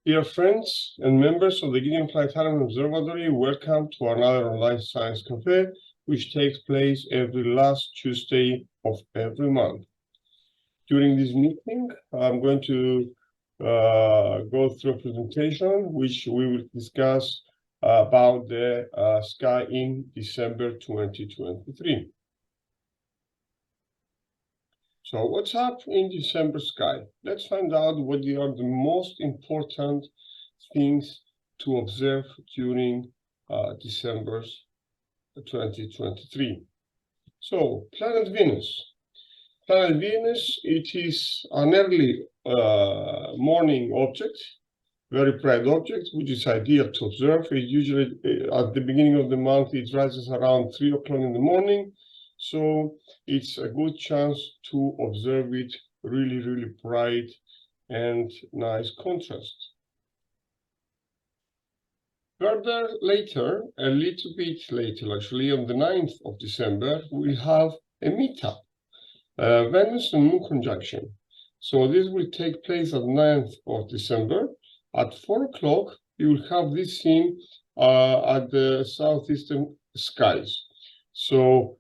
Dear friends and members of the KITION Planetarium Observatory, welcome to another online science cafe, which takes place every last Tuesday of every month. During this meeting, I'm going to go through a presentation which we will discuss about the sky in December 2023. So what's up in December sky? Let's find out what are the most important things to observe during December 2023. So planet Venus. Planet Venus, it is an early morning object, very bright object, which is ideal to observe. It usually, at the beginning of the month, it rises around 3 o'clock in the morning. So it's a good chance to observe it really bright and nice contrast. Further later, a little bit later, actually on the 9th of December, we'll have a meetup, Venus and Moon conjunction. So this will take place at 9th of December. At 4 o'clock, you will have this scene at the southeastern skies. So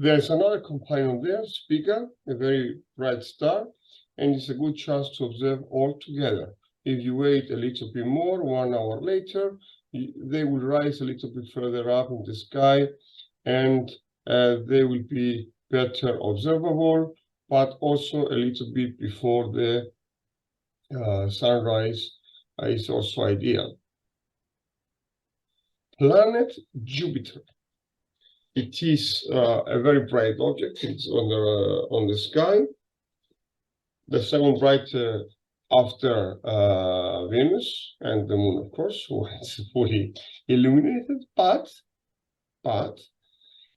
there's another companion there, Spica, a very bright star, and it's a good chance to observe all together. If you wait a little bit more, 1 hour later, they will rise a little bit further up in the sky, and they will be better observable, but also a little bit before the sunrise is also ideal. Planet Jupiter. It is a very bright object. It's on the sky. The second bright after Venus and the Moon, of course, when it's fully illuminated. But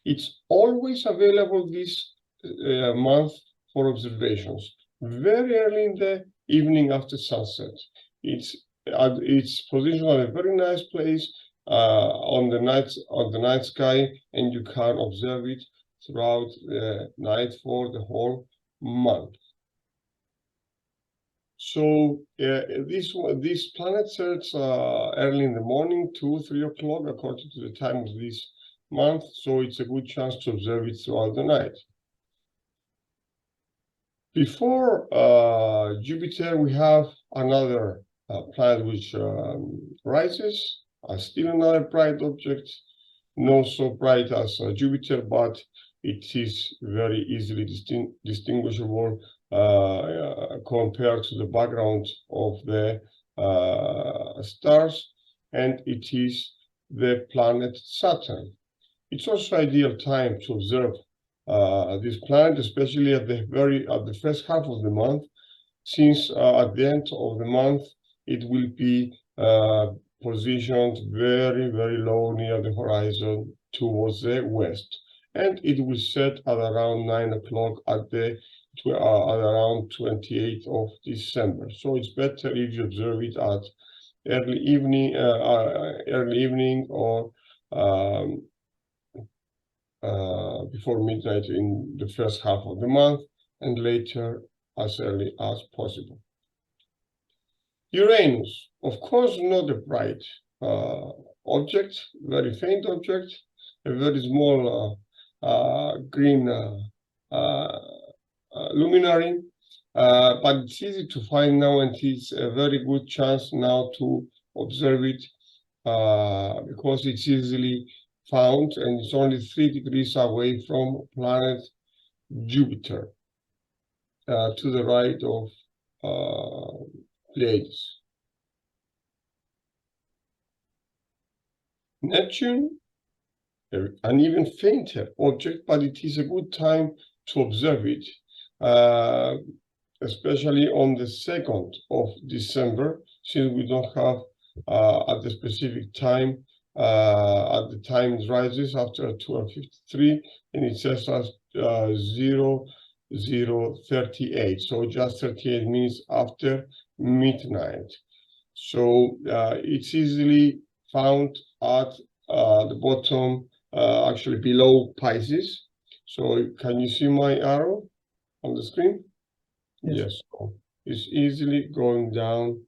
it's always available this month for observations. Very early in the evening after sunset. It's positioned on a very nice place. On the night sky, and you can observe it throughout the night for the whole month. So this planet sets early in the morning, 2-3 o'clock, according to the time of this month. So it's a good chance to observe it throughout the night. Before Jupiter, we have another planet which rises. Still another bright object, not so bright as Jupiter, but it is very easily distinguishable compared to the background of the stars, and it is the planet Saturn. It's also ideal time to observe this planet, especially at the first half of the month, since at the end of the month it will be positioned very low near the horizon towards the west, and it will set at around 9 o'clock at around 28th of December. So it's better if you observe it at early evening or before midnight in the first half of the month, and later as early as possible. Uranus, of course, not a bright object, very faint object, a very small green luminary, but it's easy to find now, and it's a very good chance now to observe it because it's easily found, and it's only 3 degrees away from planet Jupiter, to the right of Pleiades. Neptune, an even fainter object, but it is a good time to observe it, especially on the 2nd of December, since we don't have at the specific time, at the time it rises after 12:53, and it says as 00:38, so just 38 minutes after midnight. So it's easily found at the bottom, actually below Pisces. So can you see my arrow on the screen? Yes. So it's easily going down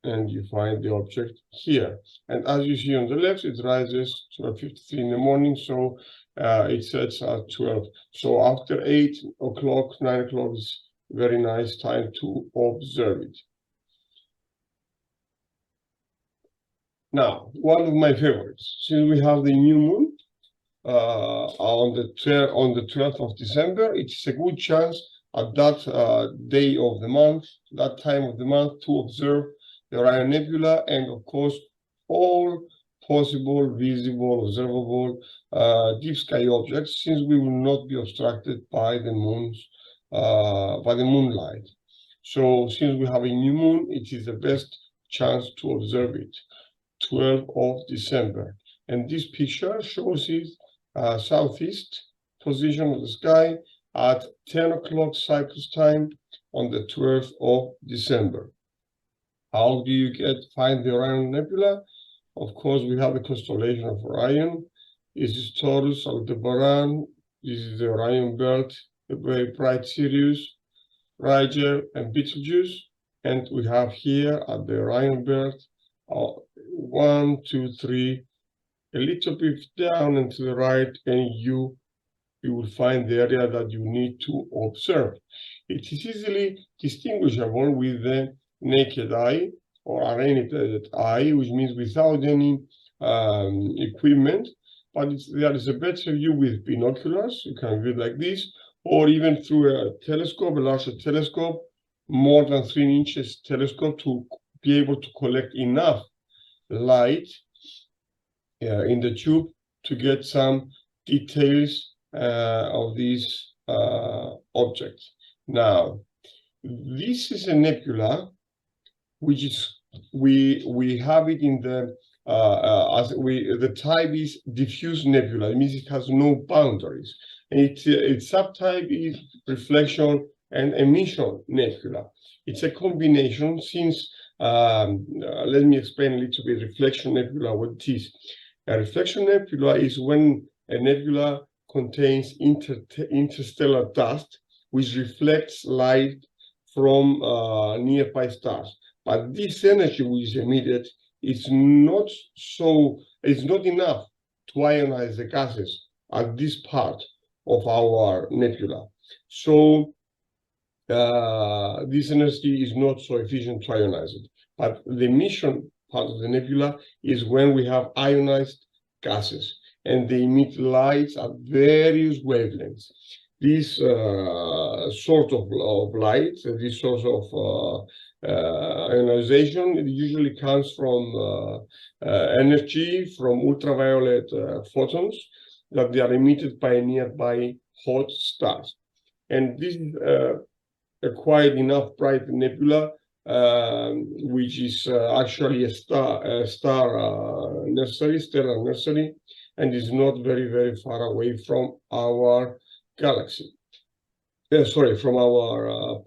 and you find the object here. And as you see on the left, it rises 12:53 in the morning, so it sets at 12. So after 8 o'clock, 9 o'clock is very nice time to observe it. Now, one of my favorites, since we have the new moon on the 12th of December, it's a good chance at that day of the month, that time of the month, to observe the Orion Nebula and, of course, all possible, visible, observable deep sky objects, since we will not be obstructed by the moonlight. So, since we have a new moon, it is the best chance to observe it. 12th of December, and this picture shows it southeast position of the sky at 10 o'clock Cyprus time on the 12th of December. How do you find the Orion Nebula? Of course, we have the constellation of Orion. This is Taurus, Aldebaran. This is the Orion belt, the very bright Sirius, Ryger, and Betelgeuse. And we have here at the Orion belt 1, 2, 3, a little bit down and to the right, and you will find the area that you need to observe. It is easily distinguishable with the naked eye or unaided eye, which means without any equipment, but there is a better view with binoculars. You can view like this, or even through a telescope, a larger telescope, more than 3 inches telescope, to be able to collect enough light in the tube to get some details of these objects. Now, this is a nebula, which is we have it in the the type is diffuse nebula. It means it has no boundaries, and its subtype is reflection and emission nebula. It's a combination. Since let me explain a little bit reflection nebula, what it is. A reflection nebula is when a nebula contains interstellar dust which reflects light from nearby stars. But this energy which is emitted is not enough to ionize the gases at this part of our nebula. So this energy is not so efficient to ionize it. But the emission part of the nebula is when we have ionized gases, and they emit lights at various wavelengths. This sort of light, this sort of ionization, it usually comes from energy from ultraviolet photons that they are emitted by nearby hot stars. And this is quite enough bright nebula, which is actually a stellar nursery, and is not very, very far away from our galaxy. Sorry, from our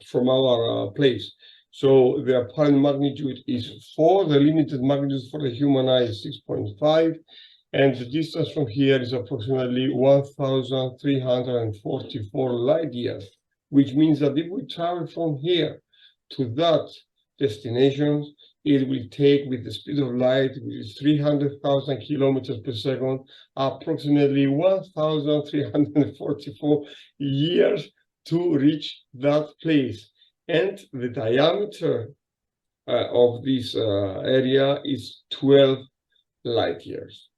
place. So the apparent magnitude is 4. The limited magnitude for the human eye is 6.5, and the distance from here is approximately 1,344 light years, which means that if we travel from here to that destination, it will take, with the speed of light, which is 300,000 kilometers per second, approximately 1,344 years to reach that place. And the diameter of this area is 12 light years.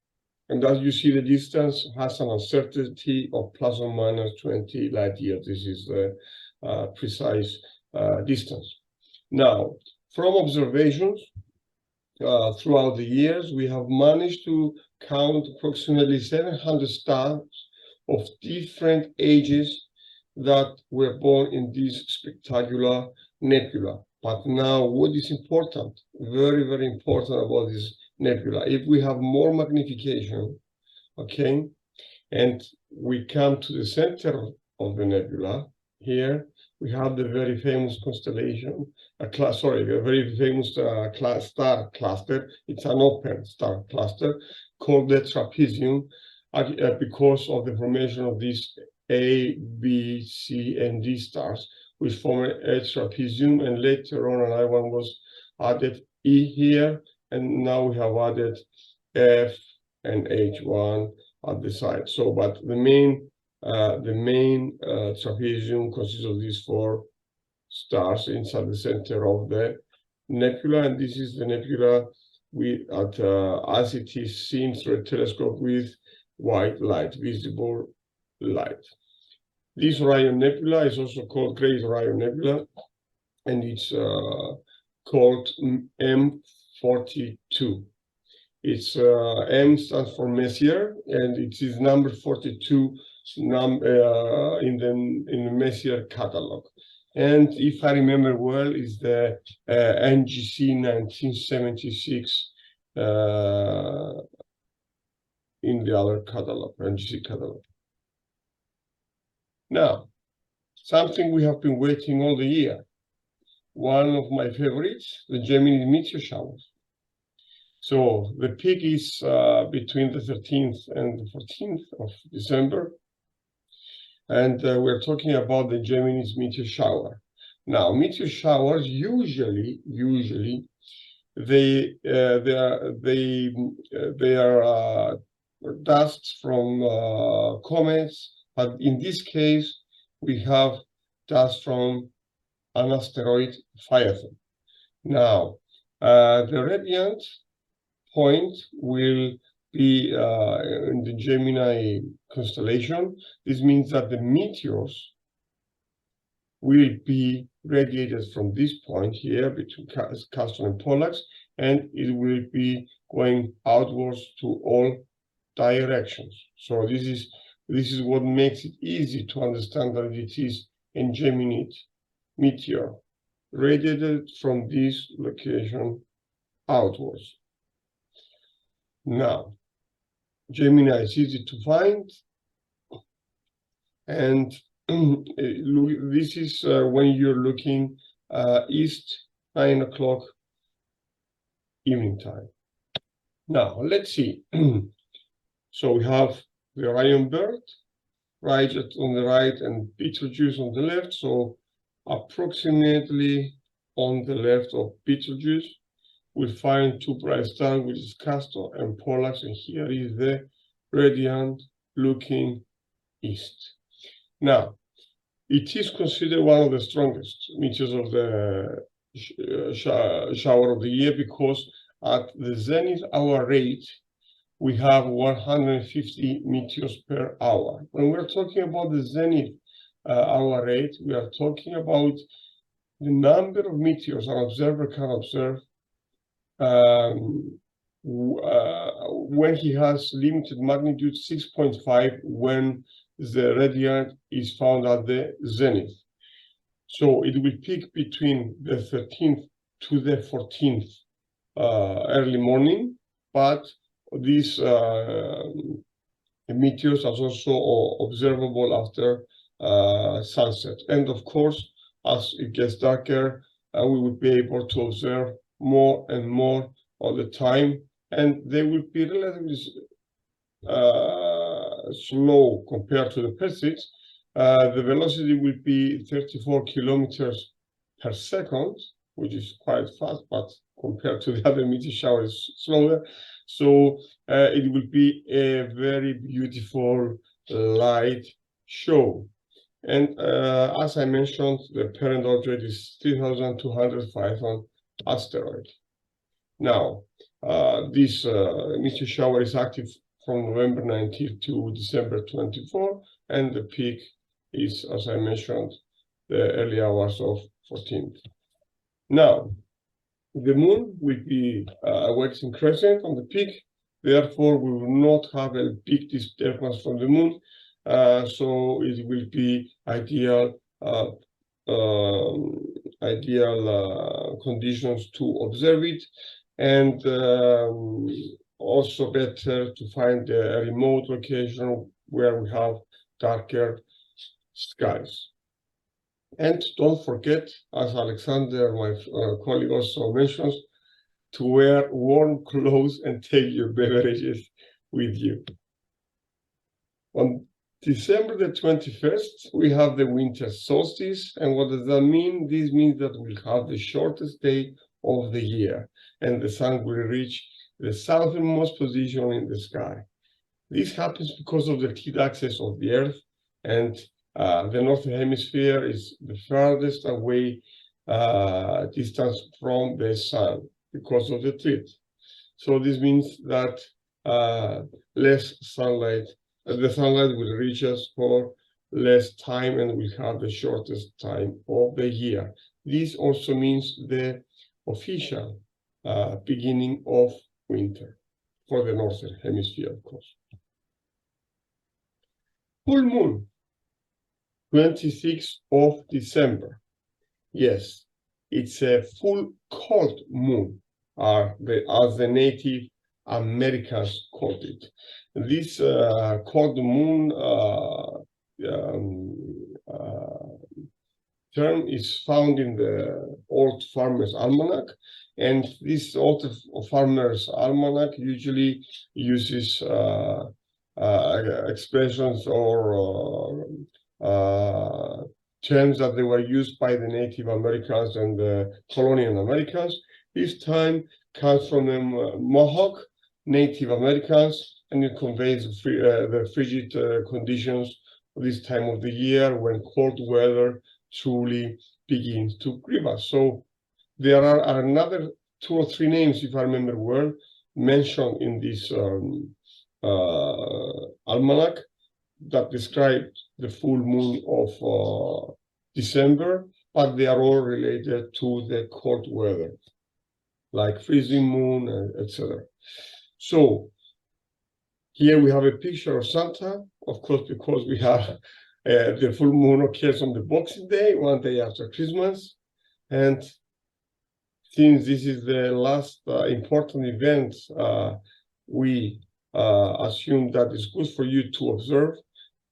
And as you see, the distance has an uncertainty of plus or minus 20 light years. This is the precise distance. Now, from observations throughout the years, we have managed to count approximately 700 stars of different ages that were born in this spectacular nebula. But now, what is important, very, very important about this nebula, if we have more magnification, okay, and we come to the center of the nebula, here we have the very famous constellation, a very famous star cluster. It's an open star cluster called the trapezium, because of the formation of these A, B, C, and D stars, which form a trapezium, and later on another one was added E here, and now we have added F and H1 at the side. So, but the main trapezium consists of these four stars inside the center of the nebula, and this is the nebula as it is seen through a telescope with white light, visible light. This Orion Nebula is also called Great Orion Nebula, and it's called M42. It's M stands for Messier, and it is number 42 in the Messier catalog. And if I remember well, is the NGC 1976 in the other catalog, NGC catalog. Now, something we have been waiting all the year. One of my favorites, the Gemini meteor showers. So the peak is between the 13th and the 14th of December. And we're talking about the Gemini's meteor shower. Now, meteor showers usually they are dust from comets, but in this case we have dust from an asteroid Phaethon. Now, the radiant point will be in the Gemini constellation. This means that the meteors will be radiated from this point here between Castor and Pollux, and it will be going outwards to all directions. So this is what makes it easy to understand that it is a Gemini meteor radiated from this location outwards. Now, Gemini is easy to find, and this is when you're looking east, 9 o'clock evening time. Now, let's see. So we have the Orion bird right on the right and Betelgeuse on the left. So approximately on the left of Betelgeuse, we'll find two bright stars, which is Castor and Pollux, and here is the radiant looking east. Now, it is considered one of the strongest meteors of the shower of the year, because at the zenith hour rate, we have 150 meteors per hour. When we're talking about the zenith hour rate, we are talking about the number of meteors an observer can observe when he has limited magnitude 6.5 when the radiant is found at the zenith. So it will peak between the 13th to the 14th early morning, but these meteors are also observable after sunset. And of course, as it gets darker, we will be able to observe more and more all the time, and they will be relatively slow compared to the Perseids. The velocity will be 34 kilometers per second, which is quite fast, but compared to the other meteor shower is slower. So it will be a very beautiful light show. And as I mentioned, the parent object is 3,200 Phaethon asteroid. Now, this meteor shower is active from November 19th to December 24, and the peak is, as I mentioned, the early hours of 14th. Now, the moon will be a waxing crescent on the peak, therefore we will not have a big disturbance from the moon, so it will be ideal conditions to observe it, and also better to find a remote location where we have darker skies. And don't forget, as Alexander, my colleague, also mentions, to wear warm clothes and take your beverages with you. On December the 21st, we have the winter solstice. And what does that mean? This means that we'll have the shortest day of the year, and the sun will reach the southernmost position in the sky. This happens because of the tilt axis of the Earth, and the northern hemisphere is the farthest away distance from the sun because of the tilt. So this means that less sunlight, the sunlight will reach us for less time, and we have the shortest time of the year. This also means the official beginning of winter for the northern hemisphere, of course. Full moon, 26th of December. Yes, it's a full cold moon, as the Native Americans called it. This cold moon term is found in the Old Farmer's Almanac, and this Old Farmer's Almanac usually uses expressions or terms that they were used by the Native Americans and the colonial Americans. This time comes from the Mohawk Native Americans, and it conveys the frigid conditions of this time of the year when cold weather truly begins to grip us. So there are another 2 or 3 names, if I remember well, mentioned in this almanac that describe the full moon of December, but they are all related to the cold weather, like freezing moon, etc. So here we have a picture of Santa, of course, because we have the full moon occurs on the Boxing Day, one day after Christmas. And since this is the last important event, we assume that it's good for you to observe.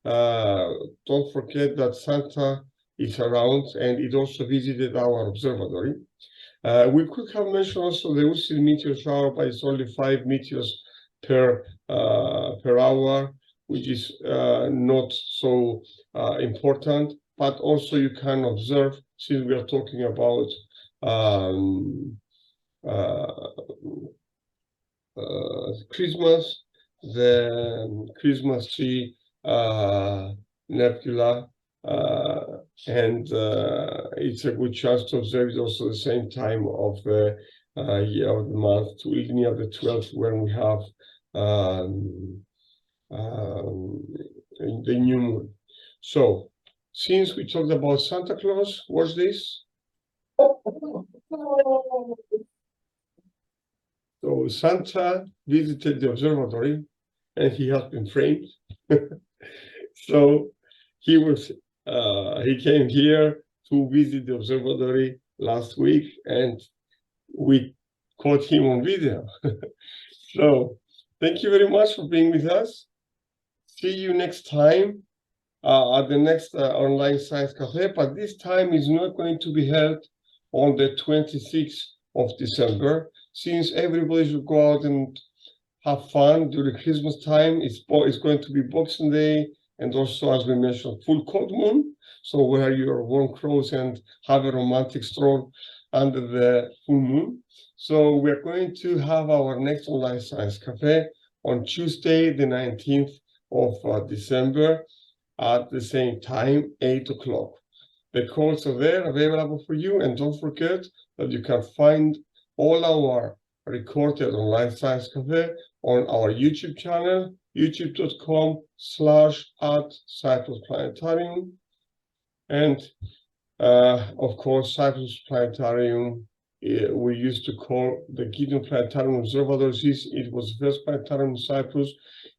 Don't forget that Santa is around, and it also visited our observatory. We could have mentioned also the Ursil meteor shower, but it's only 5 meteors per hour, which is not so important. But also you can observe, since we are talking about Christmas, the Christmas tree nebula, and it's a good chance to observe it also the same time of the year of the month, to near the 12th, when we have the new moon. So since we talked about Santa Claus, what's this? So Santa visited the observatory, and he has been framed. So he came here to visit the observatory last week, and we caught him on video. So thank you very much for being with us. See you next time at the next online science cafe, but this time is not going to be held on the 26th of December, since everybody should go out and have fun during Christmas time. It's going to be Boxing Day, and also, as we mentioned, full cold moon. So wear your warm clothes and have a romantic stroll under the full moon. So we're going to have our next online science cafe on Tuesday, the 19th of December at the same time, 8 o'clock. The codes are there available for you, and don't forget that you can find all our recorded online science cafe on our YouTube channel, youtube.com/@CYPRUS Planetarium. And of course, CYPRUS Planetarium, we used to call the KITION Planetarium Observatory. It was the first planetarium in Cyprus,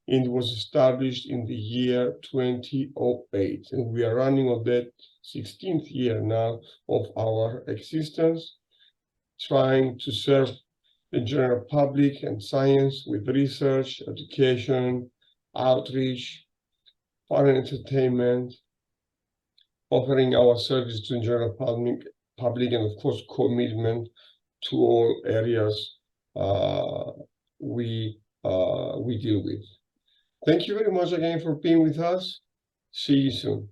and it was established in the year 2008. And we are running on that 16th year now of our existence, trying to serve the general public and science with research, education, outreach, fun and entertainment, offering our service to the general public, and of course commitment to all areas we deal with. Thank you very much again for being with us. See you soon.